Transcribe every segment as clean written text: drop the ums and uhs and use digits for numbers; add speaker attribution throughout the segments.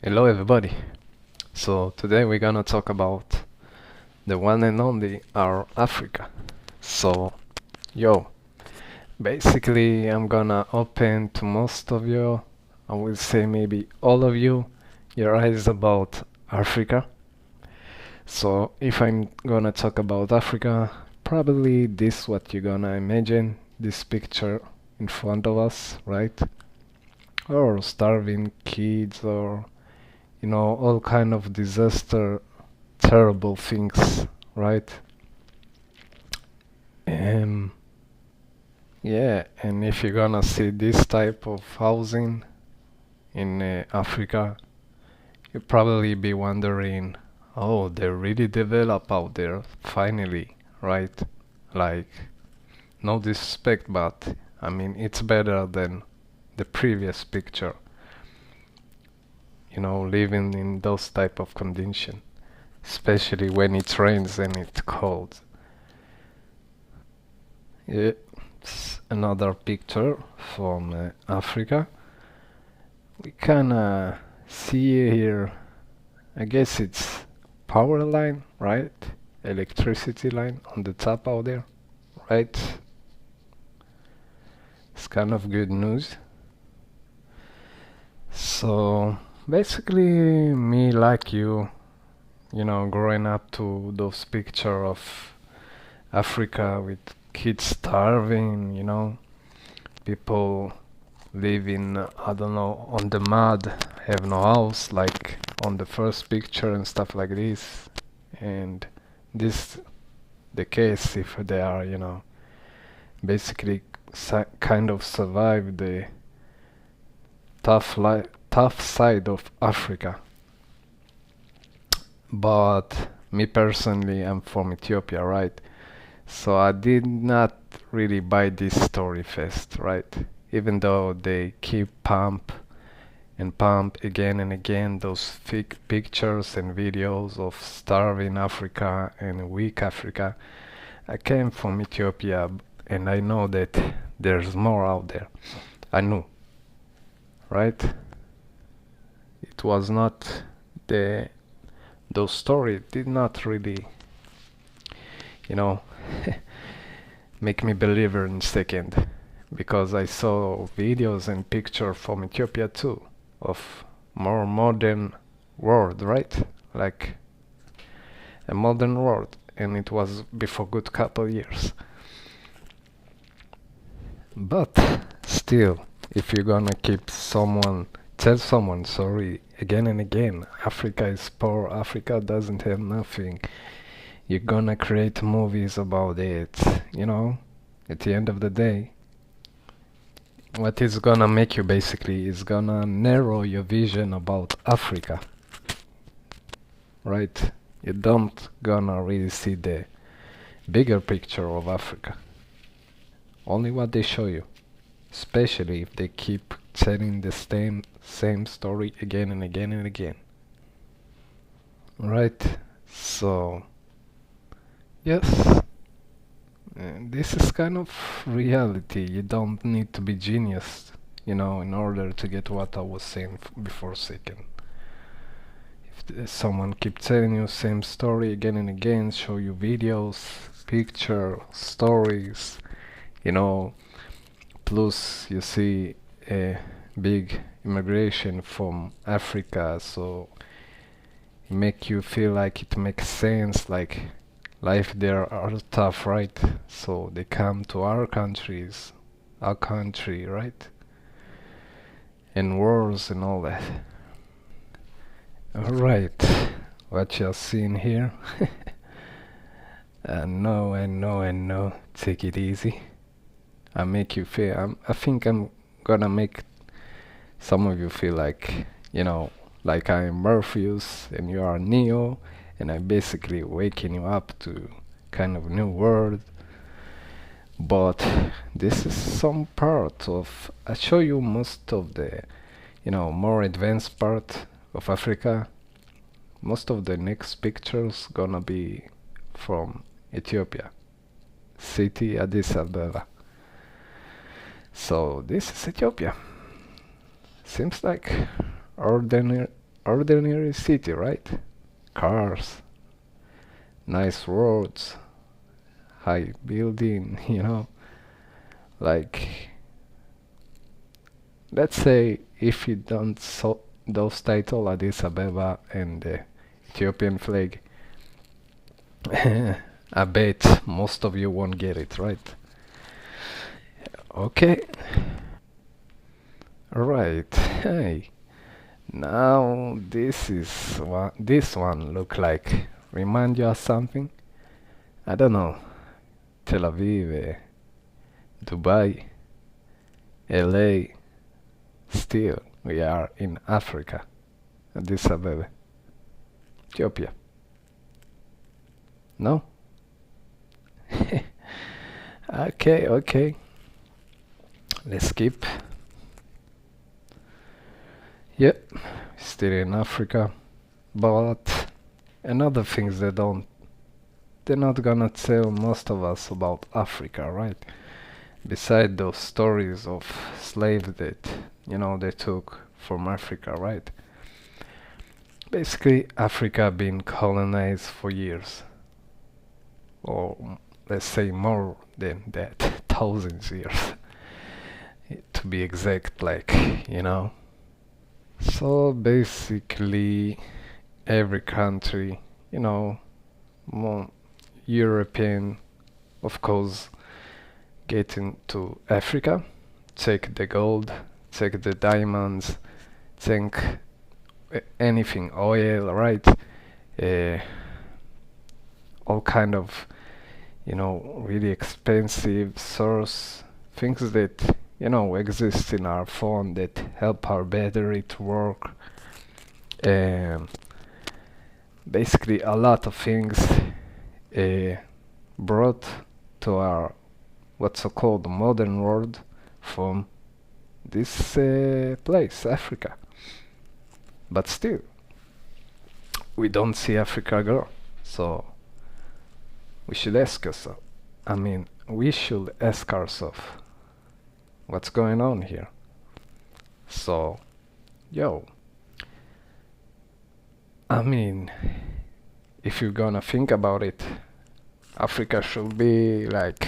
Speaker 1: Hello everybody. So today we're gonna talk about the one and only our Africa. So yo, basically I'm gonna open to most of you, I will say maybe all of you, your eyes about Africa. So if I'm gonna talk about Africa, probably this what you're gonna imagine, this picture in front of us, right? Or starving kids or all kind of disaster, terrible things, right? Um, yeah, and if you're gonna see this type of housing in Africa, you probably be wondering, oh, they really develop out there, finally, right? Like, no disrespect, but I mean, it's better than the previous picture, living in those type of conditions, especially when it rains and it's cold. Yeah, it's another picture from Africa. We can see here, I guess it's power line, right? Electricity line on the top out there, right? It's kind of good news. So basically, me like you, growing up to those picture of Africa with kids starving, people living, I don't know, on the mud, have no house, like on the first picture and stuff like this. And this the case if they are, basically kind of survive the tough side of Africa. But me personally, I'm from Ethiopia, right? So I did not really buy this story first, right? Even though they keep pump and pump again and again those fake pictures and videos of starving Africa and weak Africa. I came from Ethiopia and I know that there's more out there. I knew, right? It was not the those stories did not really, you know, make me believer in second because I saw videos and pictures from Ethiopia too of more modern world, right? Like a modern world, and it was before good couple years. But still, if you're gonna tell someone sorry again and again, Africa is poor, Africa doesn't have nothing, you're gonna create movies about it. At the end of the day, what is gonna make you basically is gonna narrow your vision about Africa, right? You don't gonna really see the bigger picture of Africa. Only what they show you, especially if they keep telling the same story again and again and again. Right? So, yes, this is kind of reality. You don't need to be genius, in order to get what I was saying before second. If someone keep telling you same story again and again, show you videos, picture, stories, you know, plus you see a big immigration from Africa, so it make you feel like it makes sense, like life there are tough, right? So they come to our country, right? And wars and all that. Alright, what you're seeing here. No, take it easy. I make you feel, I think I'm gonna make some of you feel like I'm Morpheus and you are Neo, and I'm basically waking you up to kind of new world. But this is some part of, I show you most of the more advanced part of Africa. Most of the next pictures gonna be from Ethiopia, city Addis Ababa. So this is Ethiopia. Seems like ordinary, ordinary city, right? Cars, nice roads, high building, like let's say if you don't saw those title Addis Ababa and the Ethiopian flag, I bet most of you won't get it, right? Okay, right. Hey, now this one look like remind you of something? I don't know. Tel Aviv, Dubai, LA. Still, we are in Africa. Addis Ababa, Ethiopia. No? Okay, okay. Let's skip. Yep, still in Africa. But another things they're not gonna tell most of us about Africa, right? Beside those stories of slaves that, they took from Africa, right? Basically, Africa been colonized for years, or let's say more than that, thousands years, to be exact, like, you know. So basically, every country, more European, of course, get into Africa, take the gold, take the diamonds, take anything, oil, right? Uh, all kind of, really expensive source, things that, exist in our phone that help our battery to work. Um, Basically, a lot of things uh, brought to our what's so called modern world from this place, Africa. But still, we don't see Africa grow. So we should ask ourselves. We should ask ourselves, what's going on here? So, yo, if you're gonna think about it, Africa should be like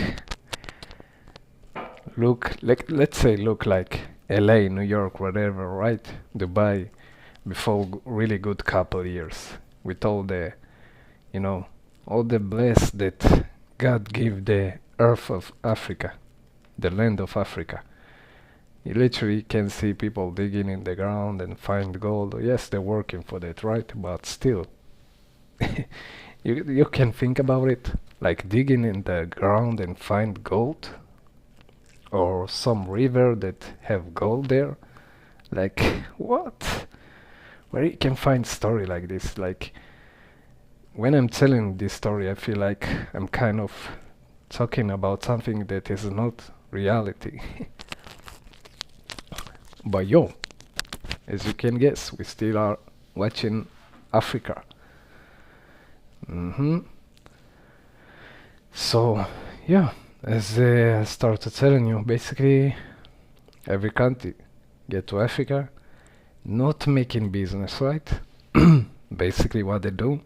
Speaker 1: let's say look like LA, New York, whatever, right? Dubai, before really good couple years, with you know, all the bless that God gave the earth of Africa, the land of Africa. You literally can see people digging in the ground and find gold. Yes, they're working for that, right? But still, you can think about it, like digging in the ground and find gold, or some river that have gold there. Like what? Where you can find story like this? Like when I'm telling this story, I feel like I'm kind of talking about something that is not reality. But yo, as you can guess, we still are watching Africa. hmm So, yeah, as I started telling you, basically every country get to Africa, not making business, right? Basically what they do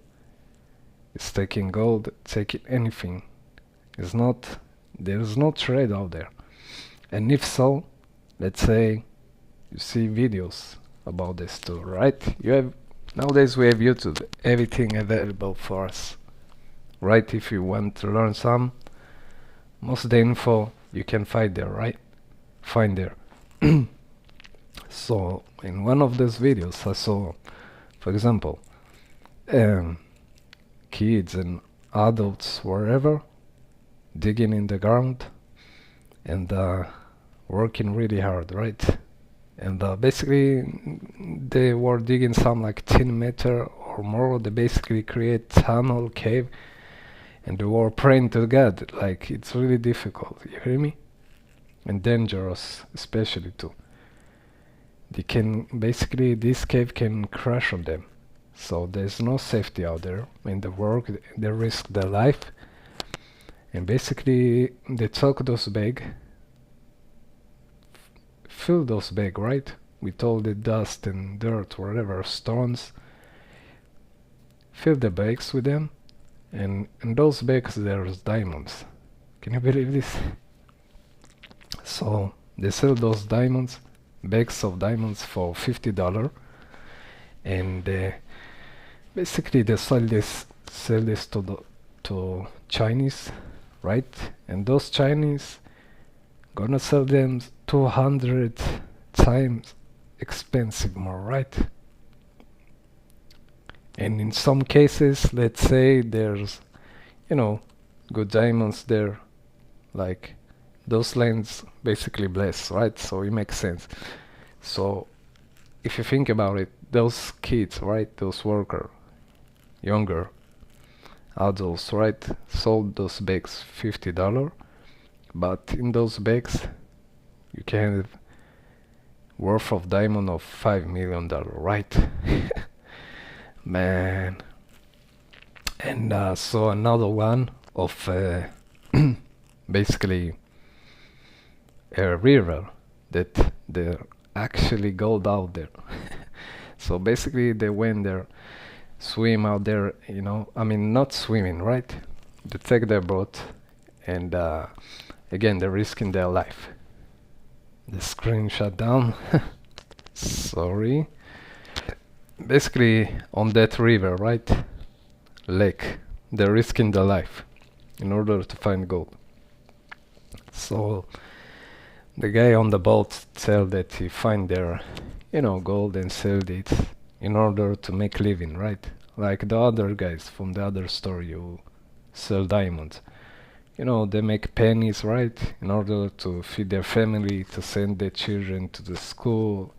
Speaker 1: is taking gold, taking anything. There's no trade out there. And if so, let's say you see videos about this too, right? Nowadays we have YouTube, everything available for us, right? If you want to learn most of the info you can find there, right? Find there. So in one of those videos I saw, for example, um, kids and adults wherever digging in the ground and working really hard, right? And basically they were digging some like 10 meter or more. They basically create tunnel cave and they were praying to God. Like it's really difficult, you hear me? And dangerous especially too. This cave can crash on them. So there's no safety out there in the work. They risk their life. And basically they took those bag, fill those bag, right? with all the dust and dirt, whatever, stones, fill the bags with them, and in those bags there's diamonds. Can you believe this? So they sell those diamonds, bags of diamonds for $50, and basically they sell this to Chinese, right? And those Chinese gonna sell them 200 times expensive more, right? And in some cases, let's say there's, good diamonds there, like those lands basically blessed, right? So it makes sense. So if you think about it, those kids, right, those workers, younger adults, right, sold those bags $50, but in those bags you can have worth of diamond of $5 million, right? Man. And so another one of basically a river that there actually gold out there. So basically they went there, swim out there, I mean not swimming, right? They take their boat and again they're risking their life. The screen shut down. Sorry. Basically on that river, right? Lake. They're risking their life in order to find gold. So the guy on the boat tell that he find their, gold and sell it in order to make living, right? Like the other guys from the other story who sell diamonds. They make pennies, right? In order to feed their family, to send their children to the school,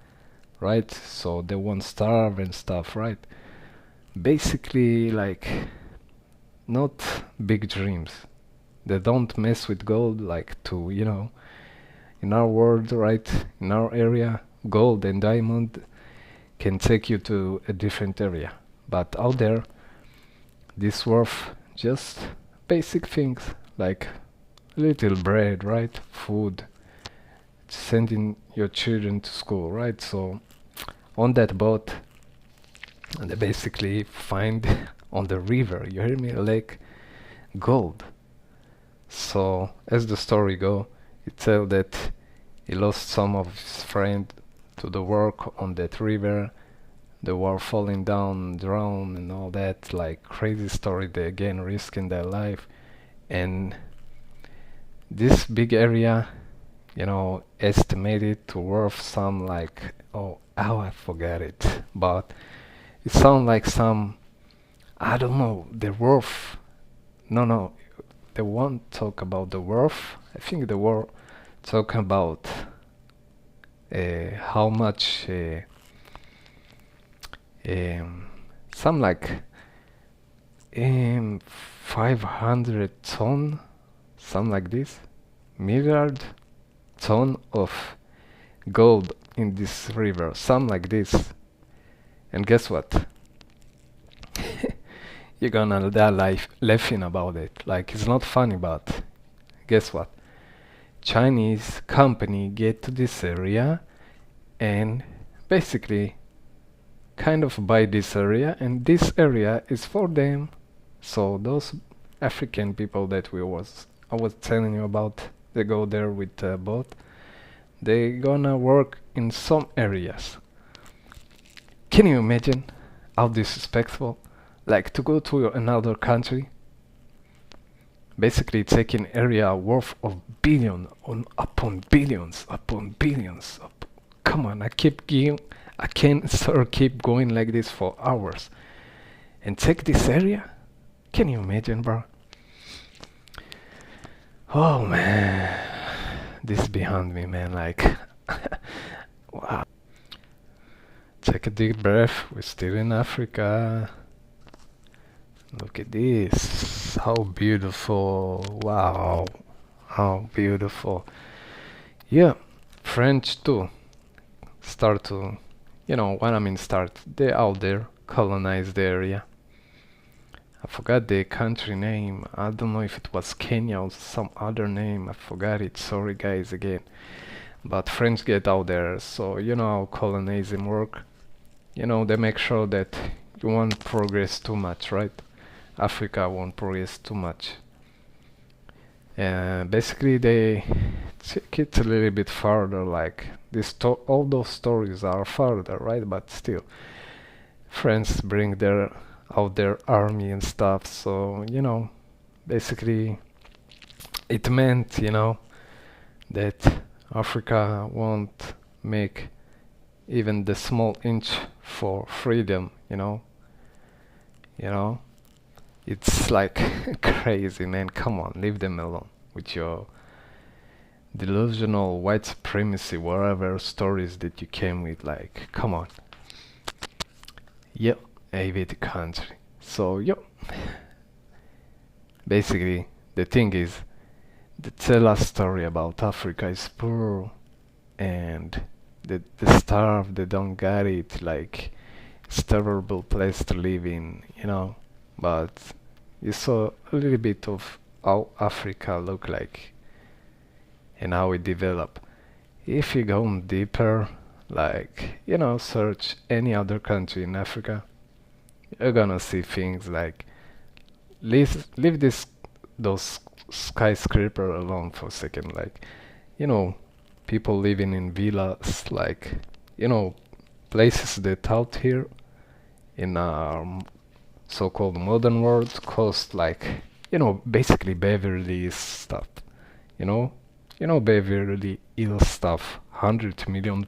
Speaker 1: right? So they won't starve and stuff, right? Basically, like, not big dreams. They don't mess with gold like to, in our world, right? In our area, gold and diamond can take you to a different area. But out there, this worth just basic things like little bread, right? Food, sending your children to school, right? So on that boat, they basically find on the river, you hear me, lake, gold. So as the story go, it tell that he lost some of his friend to the work on that river. They were falling down, drowned and all that, like crazy story. They again risking their life. And this big area, estimated to worth some like, I forget it, but it sounds like some, I don't know, the worth. No, they won't talk about the worth. I think they were talking about how much, some like 500 ton, something like this, milliard ton of gold in this river, something like this. And guess what? You're gonna die laughing about it. Like, it's not funny, but guess what? Chinese company get to this area and basically kind of buy this area, and this area is for them. So those African people that I was telling you about, they go there with a boat. They gonna work in some areas. Can you imagine how disrespectful? Like to go to another country, basically taking area worth of billion upon billions upon billions. Come on, I can't sir keep going like this for hours. And take this area? Can you imagine, bro? Oh man, this behind me, man, like, wow. Take a deep breath, we're still in Africa. Look at this, how beautiful, wow, how beautiful. Yeah, French too, start to, when I mean start, they're out there, colonize the area. I forgot the country name, I don't know if it was Kenya or some other name, I forgot it, sorry guys again. But French get out there, so you know how colonizing work. You know, they make sure that you won't progress too much, right? Africa won't progress too much. And basically they take it a little bit further, like all those stories are further, right? But still, France bring their army and stuff, so you know, basically it meant, you know, that Africa won't make even the small inch for freedom, you know. You know, it's like crazy, man. Come on, leave them alone with your delusional white supremacy, whatever stories that you came with. Like, come on. Yep, I hate the country. So, yep. Basically, the thing is, they tell a story about Africa is poor and the starve, they don't get it. Like, it's terrible place to live in, you know. But you saw a little bit of how Africa look like and how it develop. If you go deeper, like, you know, search any other country in Africa, you're gonna see things like leave those skyscraper alone for a second. Like, you know, people living in villas, like, you know, places that out here in our so-called modern world cost like, you know, basically Beverly stuff, you know, Beverly Hills stuff, 100 million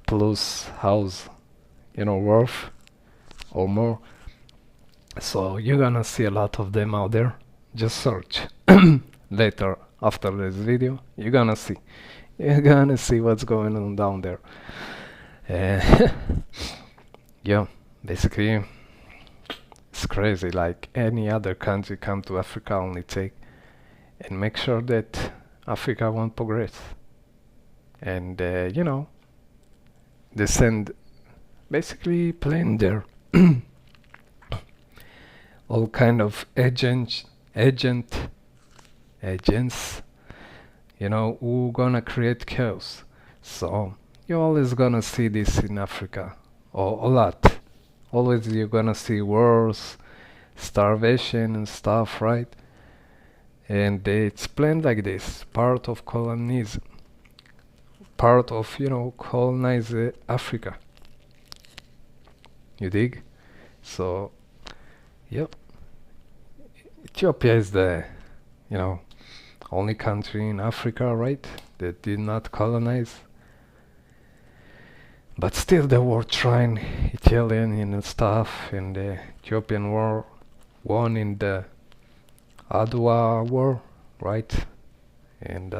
Speaker 1: plus house, you know, worth or more. So you're gonna see a lot of them out there. Just search later after this video. You're gonna see what's going on down there. Yeah, basically it's crazy. Like any other country come to Africa, only take and make sure that Africa won't progress. And you know, they send basically plane there all kind of agents, you know, who gonna create chaos. So you're always gonna see this in Africa, or a lot. Always you're gonna see wars, starvation and stuff, right? And it's planned like this, part of colonialism, part of, you know, colonize Africa. You dig? So, yep. Ethiopia is the, you know, only country in Africa, right, that did not colonize. But still, they were trying Italian and stuff, and the Ethiopian war won in the Adwa war, right? And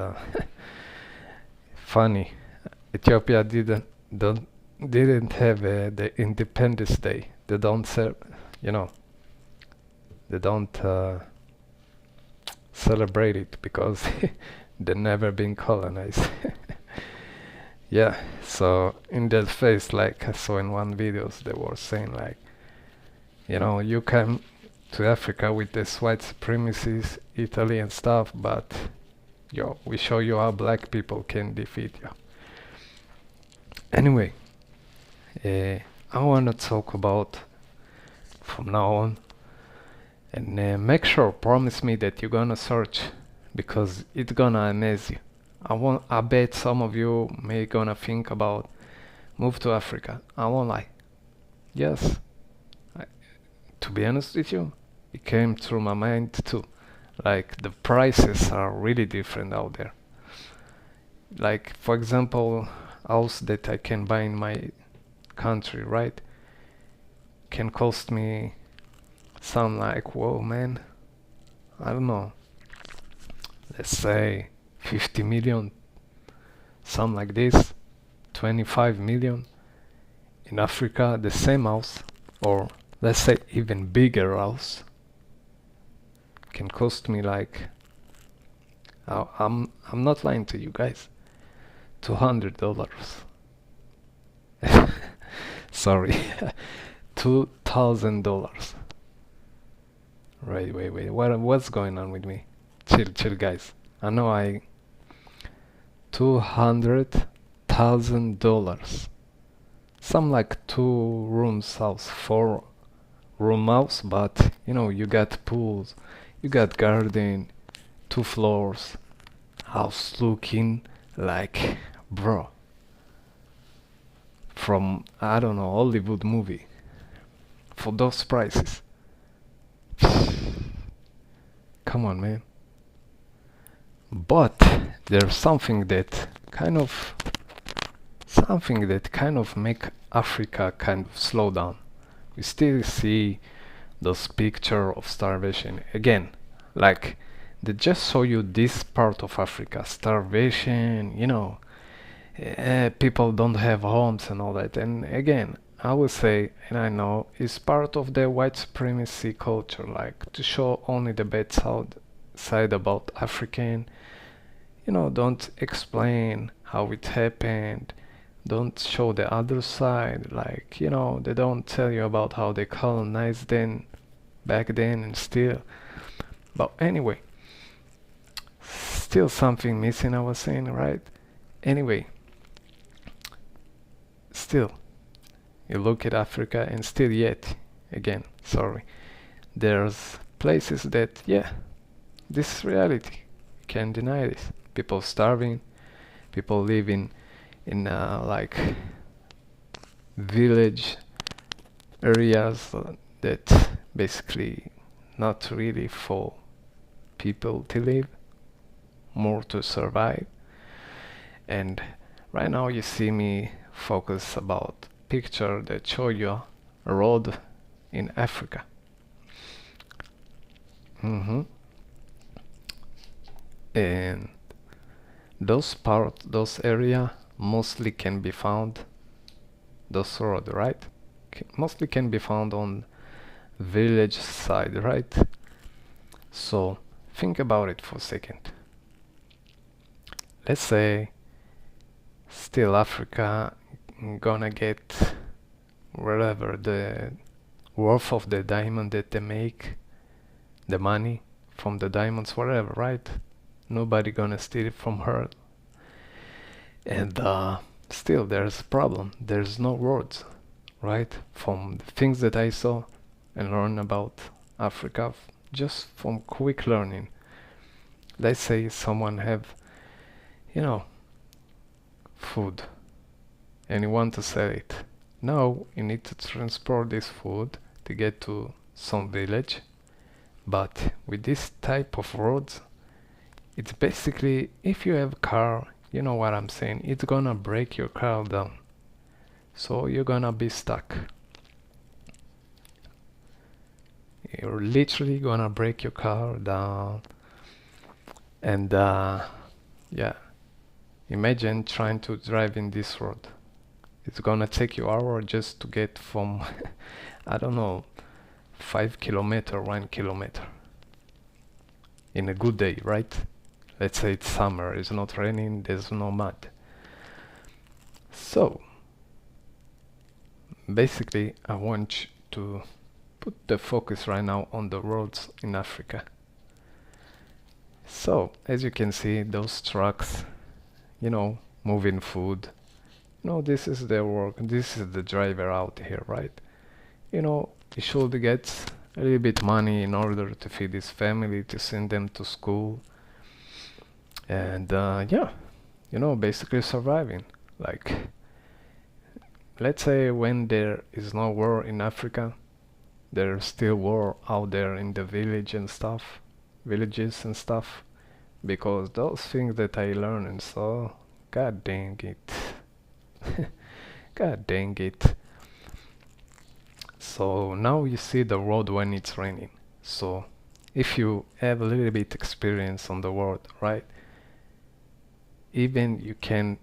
Speaker 1: funny, Ethiopia didn't have the Independence Day. They don't you know, they don't celebrate it because they never been colonized. Yeah, so in that phase, like I saw in one videos, they were saying like, you know, you come to Africa with this white supremacists, Italy and stuff, but yo, we show you how black people can defeat you. Anyway, I want to talk about from now on, and make sure, promise me that you're gonna search, because it's gonna amaze you. I bet some of you may gonna think about move to Africa. I won't lie. Yes, to be honest with you, it came through my mind too. Like the prices are really different out there. Like for example, house that I can buy in my country, right, can cost me some like, whoa man, I don't know, let's say 50 million, something like this, 25 million. In Africa, the same house, or let's say even bigger house, can cost me like, I'm not lying to you guys, $200. Sorry, $2,000. Right, wait, what's going on with me? Chill, guys. I know $200,000. Some like 2 rooms house, 4 room house, but you got pools, you got garden, 2 floors, house looking like, bro, from I don't know, Hollywood movie for those prices. Come on, man. But there's something that kind of make Africa kind of slow down. We still see those picture of starvation again, like they just show you this part of Africa, starvation, people don't have homes and all that. And again, I would say, and I know, it's part of the white supremacy culture, like to show only the bad side about African. Don't explain how it happened. Don't show the other side. Like, they don't tell you about how they colonized then, back then, and still. But anyway, still something missing, I was saying, right? Anyway, still, you look at Africa and still yet, again, sorry, there's places that, yeah, this is reality. You can't deny this. People starving, people living in like village areas that basically not really for people to live, more to survive. And right now you see me focus about picture that show you a road in Africa. And those area mostly can be found, those road, right? Mostly can be found on village side, right? So think about it for a second. Let's say still Africa gonna get whatever the worth of the diamond that they make, the money from the diamonds, whatever, right? Nobody gonna steal it from her. And still there's a problem. There's no roads, right? From the things that I saw and learned about Africa, just from quick learning. Let's say someone have, food and you want to sell it. Now you need to transport this food to get to some village. But with this type of roads, it's basically, if you have a car, you know what I'm saying, it's gonna break your car down. So you're gonna be stuck. You're literally gonna break your car down. And yeah, imagine trying to drive in this road. It's gonna take you hour just to get from, I don't know, 5 kilometer, 1 kilometer. In a good day, right? Let's say it's summer, it's not raining, there's no mud. So, basically, I want to put the focus right now on the roads in Africa. So, as you can see, those trucks, moving food, this is their work, this is the driver out here, right? He should get a little bit money in order to feed his family, to send them to school, and yeah, basically surviving. Like, let's say when there is no war in Africa, there's still war out there in the villages and stuff, because those things that I learned and saw, god dang it. God dang it. So now you see the road when it's raining. So if you have a little bit experience on the road, right? Even you can,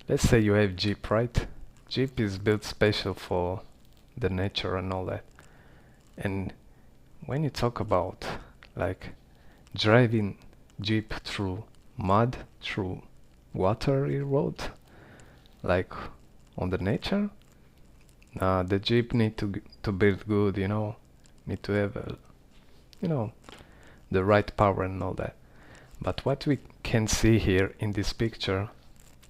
Speaker 1: let's say you have Jeep, right? Jeep is built special for the nature and all that. And when you talk about like driving Jeep through mud, through watery road, like on the nature, the Jeep need to build good, need to have the right power and all that. But what we can see here in this picture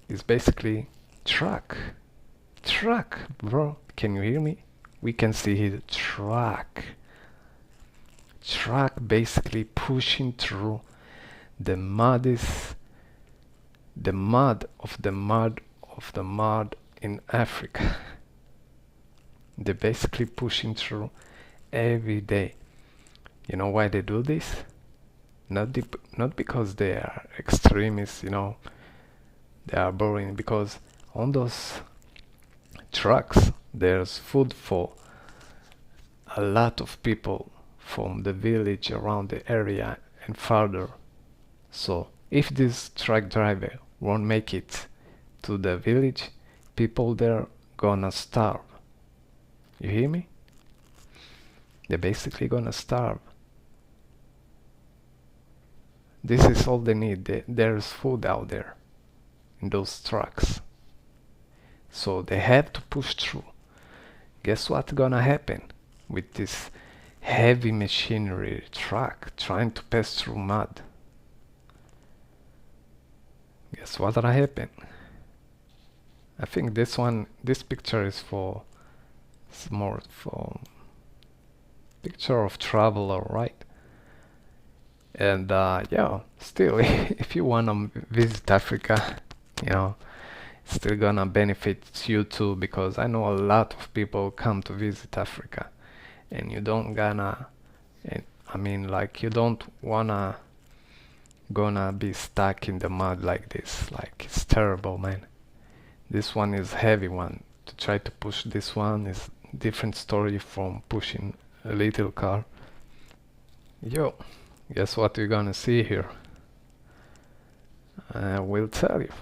Speaker 1: is basically truck. Truck, bro. Can you hear me? We can see here truck. Truck basically pushing through the mud is the mud of the mud of the mud in Africa. They're basically pushing through every day. You know why they do this? Not because they are extremists, you know, they are boring, because on those trucks there's food for a lot of people from the village around the area and farther. So if this truck driver won't make it to the village, people there gonna starve. You hear me? They're basically gonna starve. This is all they need. There's food out there in those trucks. So they have to push through. Guess what's gonna happen with this heavy machinery truck trying to pass through mud? Guess what's gonna happen? I think this picture is for, it's more for picture of traveler, right? And yeah, still, if you wanna visit Africa, you know, it's still gonna benefit you too, because I know a lot of people come to visit Africa, and you don't gonna, I mean, like, you don't wanna gonna be stuck in the mud like this. Like, it's terrible, man. This one is heavy one. To try to push this one is different story from pushing a little car. Yo, guess what we're gonna see here? I will tell you.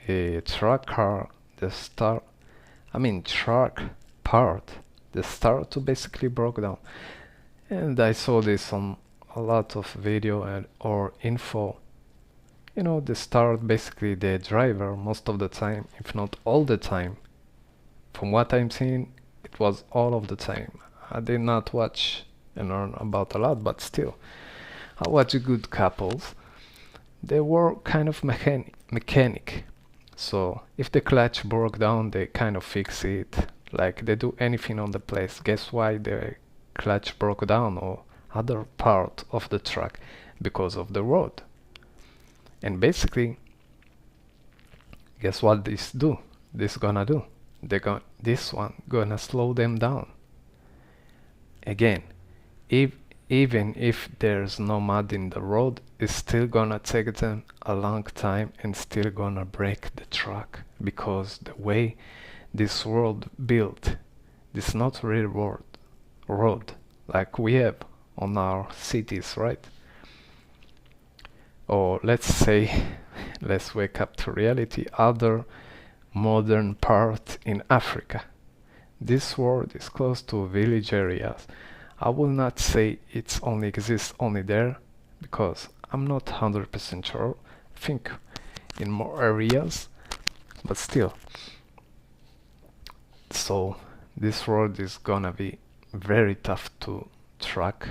Speaker 1: A truck car, truck part, the start to basically broke down. And I saw this on a lot of video or info. You know, the start, basically the driver, most of the time, if not all the time, from what I'm seeing, it was all of the time. I did not watch and learn about a lot, but still, I watched good couples. They were kind of mechanic. So if the clutch broke down, they kind of fix it. Like, they do anything on the place. Guess why the clutch broke down or other part of the truck? Because of the road. And basically, guess what this gonna do? This one gonna slow them down. Again, even if there's no mud in the road, it's still gonna take them a long time and still gonna break the truck, because the way this road built, this not real road like we have on our cities, right? Or let's say, let's wake up to reality, other modern part in Africa. This world is close to village areas. I will not say it's only exists only there, because I'm not 100% sure. I think in more areas, but still. So this road is gonna be very tough to track,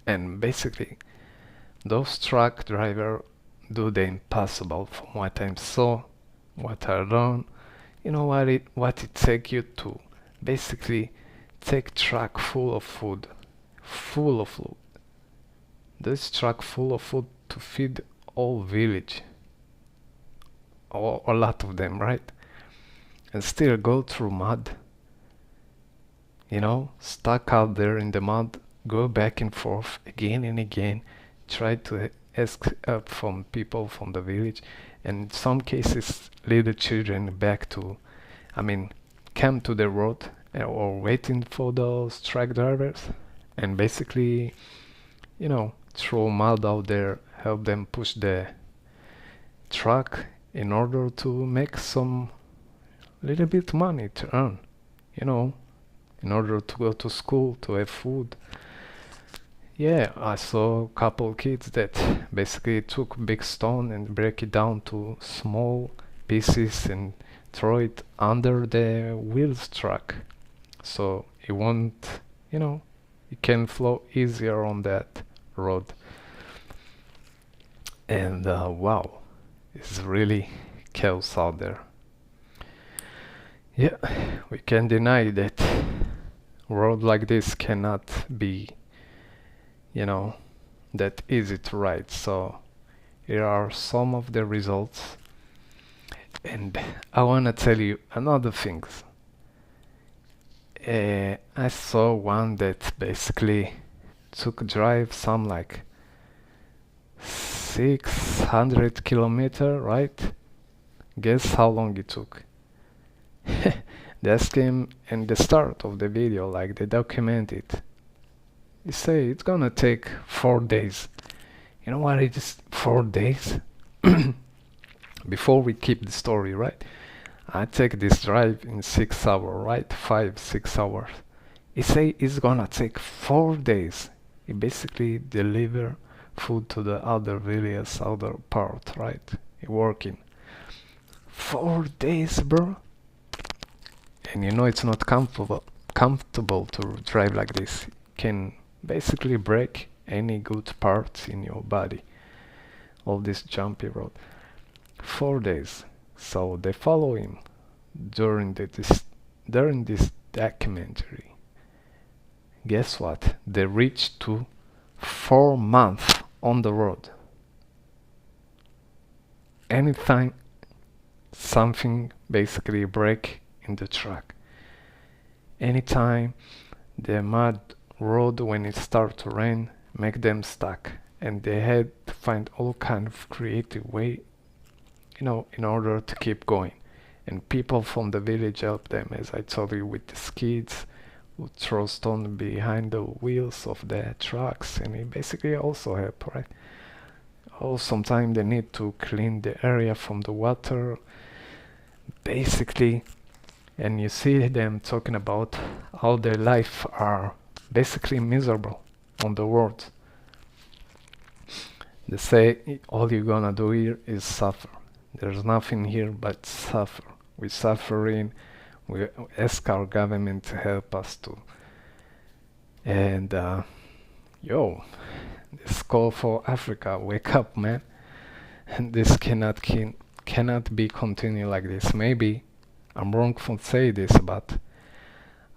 Speaker 1: and basically those truck driver do the impossible from what I saw, what I learned. You know what it take you to basically take truck full of food. This truck full of food to feed all village, or a lot of them, right? And still go through mud. You know, stuck out there in the mud, go back and forth again and again, try to ask help from people from the village, and in some cases lead the children back to, come to the road, or waiting for those truck drivers, and basically, throw mud out there, help them push the truck in order to make some little bit money to earn, in order to go to school, to have food. Yeah, I saw a couple kids that basically took big stone and break it down to small pieces and throw it under the wheels truck, so it won't, it can flow easier on that road. And wow, it's really chaos out there. Yeah, we can deny that world like this cannot be, you know, that easy to write. So here are some of the results, and I wanna tell you another things. I saw one that basically took drive some like 600 kilometer, right? Guess how long it took? That's came in the start of the video, like they document it. They say it's gonna take 4 days. You know what? It is 4 days. Before we keep the story, right? I take this drive in 6 hours, right? 5, 6 hours. It say it's gonna take 4 days. It basically deliver food to the other villages, other part, right? It working. 4 days, bro. And you know it's not comfortable to drive like this. Can basically break any good parts in your body. All this jumpy road. 4 days. So they follow him during this documentary. Guess what? They reached to 4 months on the road. Anytime something basically break in the truck. Anytime the mud road when it start to rain make them stuck, and they had to find all kind of creative way, in order to keep going. And people from the village help them, as I told you, with the skids, who throw stone behind the wheels of the trucks, and it basically also help, right? Oh, sometimes they need to clean the area from the water, basically. And you see them talking about how their life are basically miserable on the world. They say all you're gonna do here is suffer. There's nothing here but suffer. We're suffering. We ask our government to help us too. And yo, this call for Africa, wake up, man. And this cannot be continued like this. Maybe I'm wrong for say this, but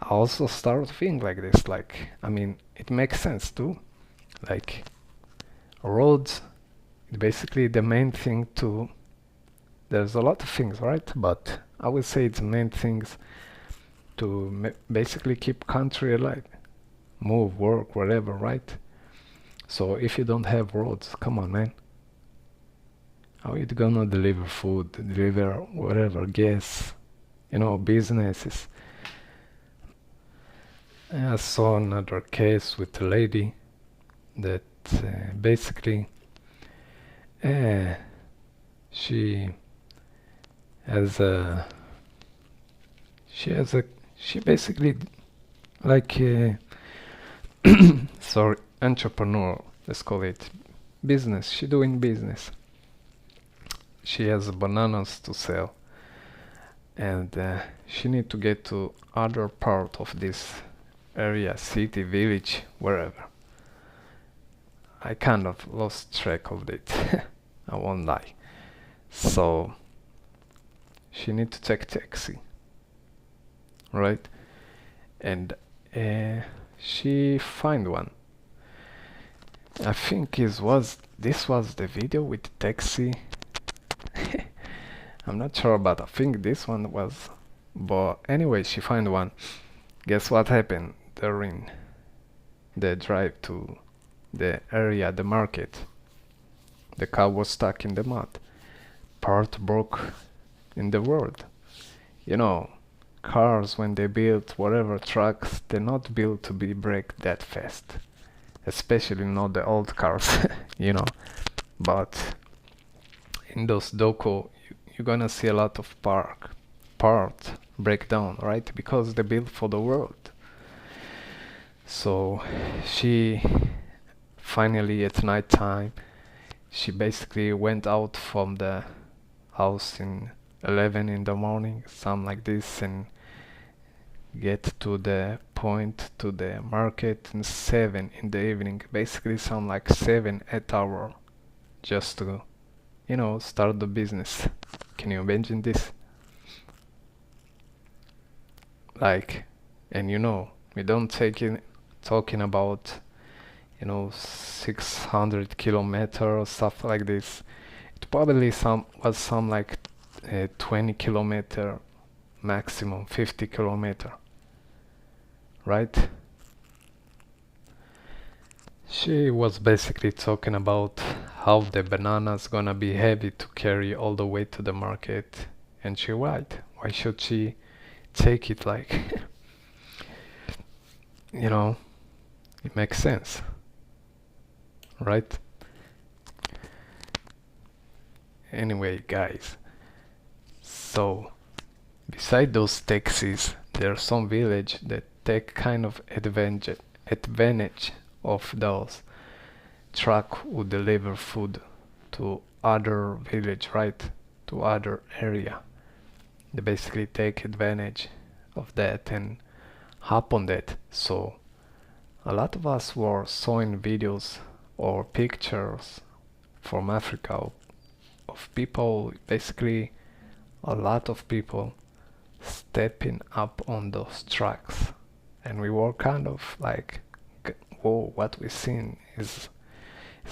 Speaker 1: I also start to think like this. Like, I mean, it makes sense too. Like, roads, basically the main thing to. There's a lot of things, right? But I would say it's the main things to basically keep country alive, move, work, whatever, right? So if you don't have roads, come on, man. How are you gonna deliver food, deliver whatever, gas, businesses? I saw another case with a lady that basically she has a she basically like sorry, entrepreneur, let's call it business. She doing business. She has bananas to sell, and she need to get to other part of this area, city, village, wherever. I kind of lost track of it. I won't lie. So she need to take taxi, right? And she find one. I think this was the video with the taxi. I'm not sure, but I think this one was. But anyway, she find one. Guess what happened during the drive to the area, the market? The car was stuck in the mud. Part broke in the road. Cars, when they build whatever trucks, they're not built to be break that fast. Especially not the old cars, But in those doco, you're gonna see a lot of part breakdown, right? Because they're built for the world. So she finally at night time, she basically went out from the house in 11 in the morning, something like this, and get to the point, to the market in 7 in the evening. Basically some like 7, 8 hour just to, start the business. Can you imagine this? Like, and we don't take in talking about 600 kilometers, stuff like this. It probably was some like 20 kilometer, maximum 50 kilometer, right? She was basically talking about how the banana's gonna be heavy to carry all the way to the market, and she right. Why should she take it like, you know, it makes sense, right? Anyway, guys, so beside those taxis, there are some village that take kind of advantage of those truck who deliver food to other village, right? To other area. They basically take advantage of that and hop on that. So a lot of us were showing videos or pictures from Africa of people, basically a lot of people stepping up on those trucks, and we were kind of like, whoa, what we've seen is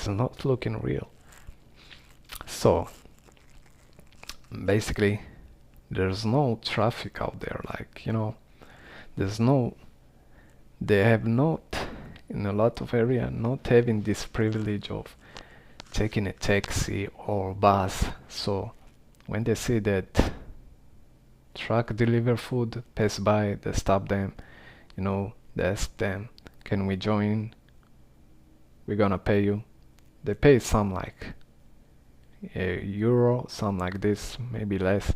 Speaker 1: not looking real. So basically there's no traffic out there, like, there's no, they have not, in a lot of area, not having this privilege of taking a taxi or bus. So when they see that truck deliver food pass by, they stop them, they ask them, can we join? We're gonna pay you. They pay some like a euro, some like this, maybe less,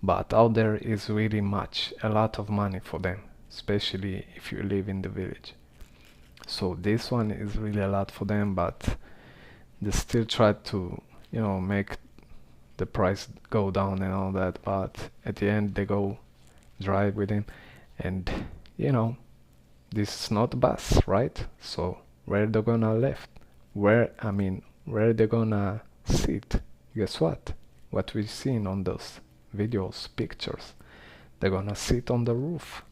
Speaker 1: but out there is really a lot of money for them, especially if you live in the village. So this one is really a lot for them, but they still try to, make the price go down and all that, but at the end they go drive with him, and this is not a bus, right? So where they gonna left? Where they gonna sit? Guess what? What we've seen on those videos, pictures, they're gonna sit on the roof.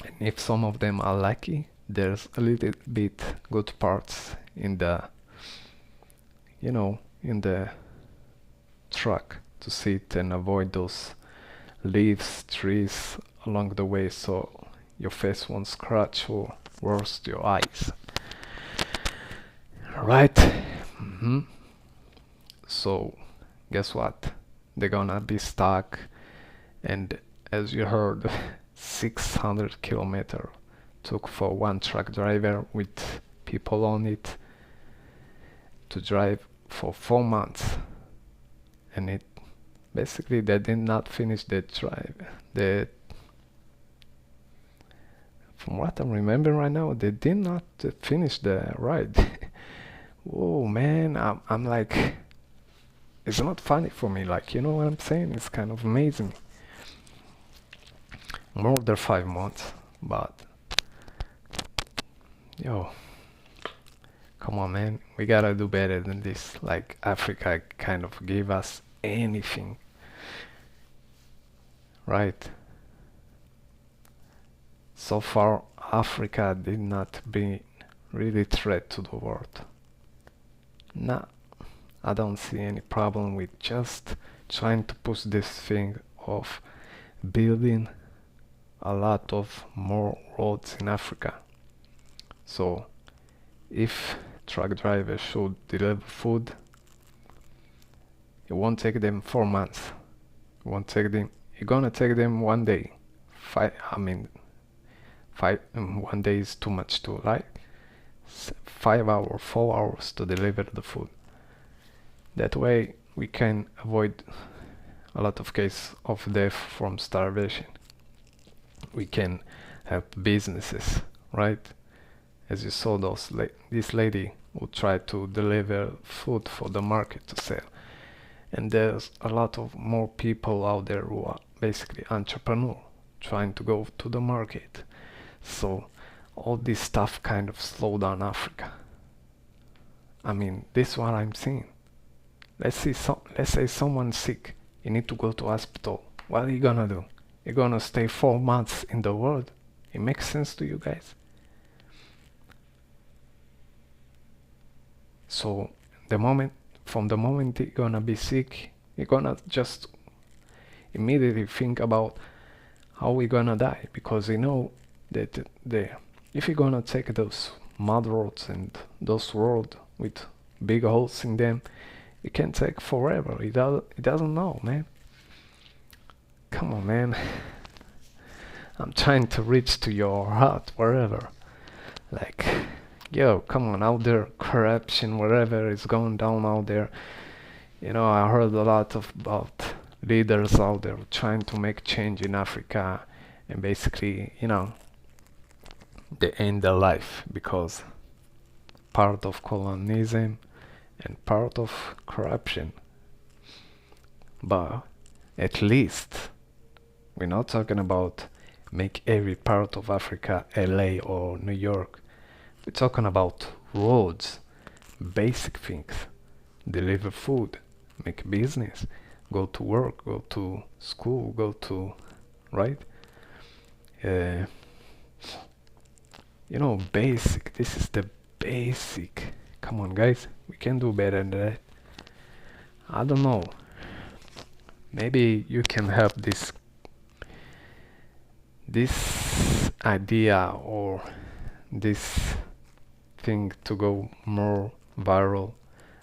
Speaker 1: And if some of them are lucky, there's a little bit good parts in the, in the truck to sit and avoid those leaves, trees along the way, so your face won't scratch or worse, your eyes. Right? So guess what? They're gonna be stuck, and as you heard, 600 kilometer took for one truck driver with people on it to drive for 4 months, and it basically they did not finish the drive. From what I'm remembering right now, they did not finish the ride. Whoa, man, I'm like, it's not funny for me, like, you know what I'm saying? It's kind of amazing. More than 5 months, but yo, come on, man, we gotta do better than this. Like, Africa kind of gave us anything, right? So far, Africa did not bring really threat to the world. Nah, I don't see any problem with just trying to push this thing of building a lot of more roads in Africa. So if truck drivers should deliver food, it won't take them 4 months. It won't take them. It's gonna take them one day. One day is too much to like 5 hours, 4 hours to deliver the food. That way we can avoid a lot of cases of death from starvation. We can help businesses, right? As you saw this lady who tried to deliver food for the market to sell. And there's a lot of more people out there who are basically entrepreneurs trying to go to the market. So all this stuff kind of slowed down Africa. I mean, this is what I'm seeing. Let's say someone's sick. You need to go to hospital. What are you gonna do? You're gonna stay 4 months in the world. It makes sense to you guys? So from the moment you're gonna be sick, you're gonna just immediately think about how we're gonna die, because you know that if you're gonna take those mud roads and those roads with big holes in them, it can take forever. It doesn't know, man. Come on, man. I'm trying to reach to your heart, wherever. Like, yo, come on, out there, corruption, whatever is going down out there. You know, I heard a lot about leaders out there trying to make change in Africa, and basically, you know, they end their life because part of colonialism and part of corruption. But at least we're not talking about make every part of Africa LA or New York. We're talking about roads, basic things, deliver food, make business, go to work, go to school, right? Uh, you know, basic. This is the basic. Come on, guys. We can do better than that. I don't know. Maybe you can help this idea or this thing to go more viral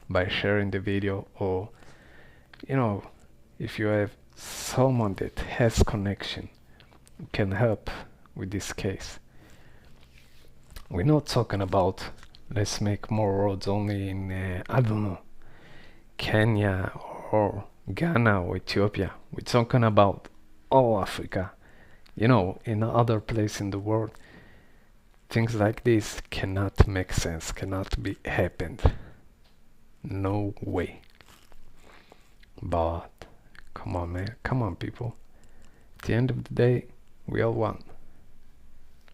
Speaker 1: by sharing the video, or you know, if you have someone that has connection can help with this case. We're not talking about let's make more roads only in I don't know, Kenya or Ghana or Ethiopia. We're talking about all Africa. You know, in other place in the world, things like this cannot make sense, cannot be happened. No way. But come on, man, come on, people. At the end of the day, we all one.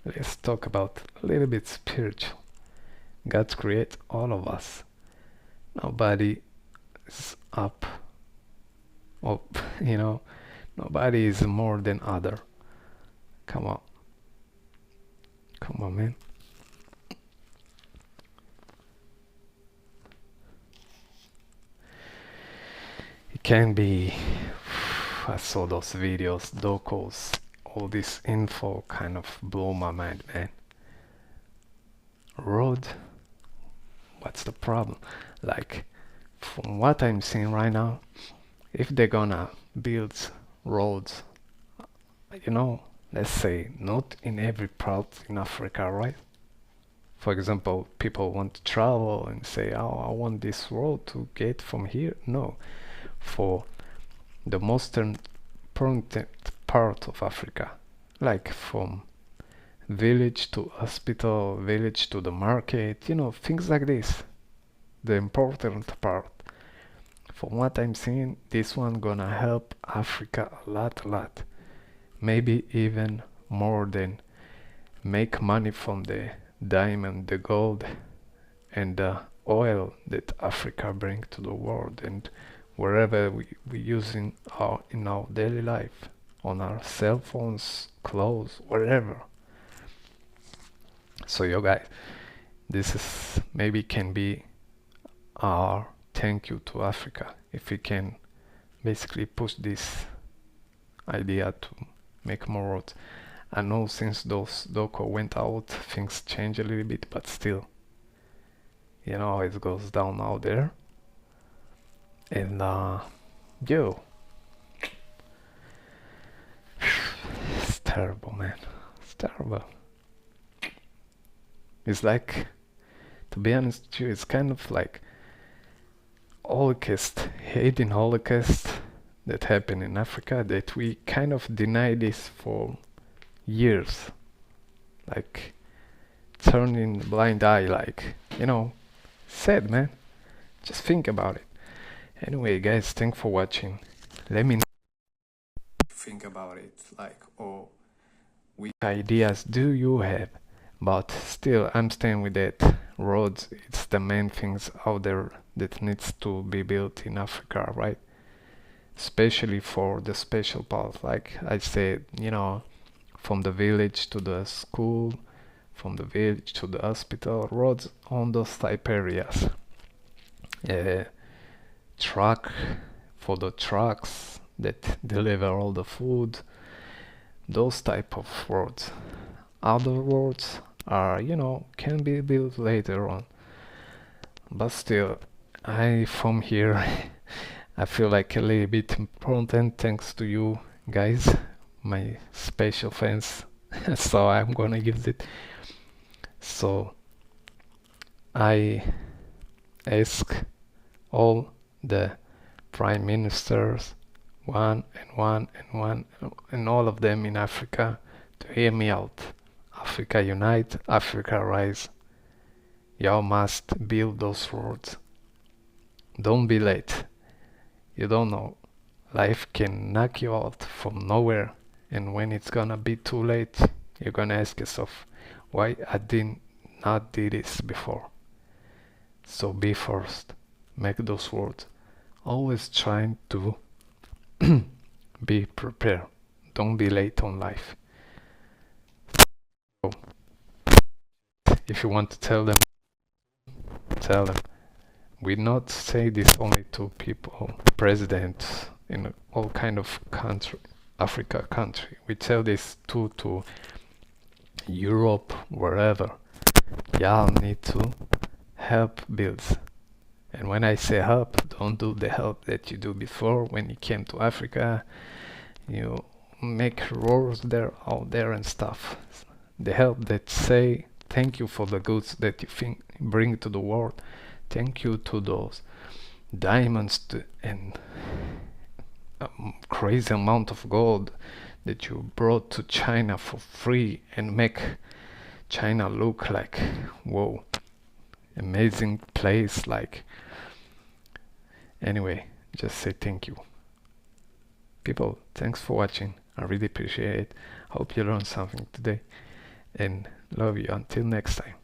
Speaker 1: Let's talk about a little bit spiritual. God created all of us. Nobody is up, or you know, nobody is more than other. Come on. Come on, man. It can be. I saw those videos, docos, all this info kind of blow my mind, man. Road? What's the problem? Like, from what I'm seeing right now, if they're gonna build roads, you know, let's say not in every part in Africa, right? For example, people want to travel and say, oh, I want this road to get from here. No, for the most important part of Africa, like from village to hospital, village to the market, you know, things like this. The important part. From what I'm seeing, this one gonna help Africa a lot. Maybe even more than make money from the diamond, the gold, and the oil that Africa bring to the world, and wherever we use in our daily life, on our cell phones, clothes, wherever. So you guys, this is maybe can be our thank you to Africa if we can basically push this idea to make more roads. I know since those doco went out, things change a little bit, but still, you know how it goes down out there. And yo, it's terrible, man. It's terrible. It's like, to be honest with you, it's kind of like Holocaust, hating Holocaust that happened in Africa, that we kind of deny this for years, like turning a blind eye, like, you know, sad, man. Just think about it. Anyway, guys, thanks for watching. Let me know what you think about it, like, or which ideas do you have? But still, I'm staying with that roads, it's the main things out there that needs to be built in Africa, right? Especially for the special part, like I said, from the village to the school, from the village to the hospital, roads on those type areas. Uh, Truck for the trucks that deliver all the food, those type of roads. Other roads are, can be built later on. But still, I from here, I feel like a little bit important thanks to you guys, my special fans. So I'm gonna use it. So I ask all the prime ministers, one and one and one, and all of them in Africa to hear me out. Africa unite, Africa rise. Y'all must build those roads. Don't be late. You don't know. Life can knock you out from nowhere, and when it's gonna be too late, you're gonna ask yourself, why I did not do this before? So be first. Make those roads. Always trying to be prepared. Don't be late on life. So, if you want to tell them, tell them. We not say this only to people, presidents in all kind of country, Africa country. We tell this too to Europe, wherever. Y'all need to help builds. And when I say help, don't do the help that you do before when you came to Africa. You make roads there, out there and stuff. The help that say thank you for the goods that you bring to the world. Thank you to those diamonds and crazy amount of gold that you brought to China for free and make China look like, whoa, amazing place. Like, anyway, just say thank you. People, thanks for watching. I really appreciate it. Hope you learned something today and love you. Until next time.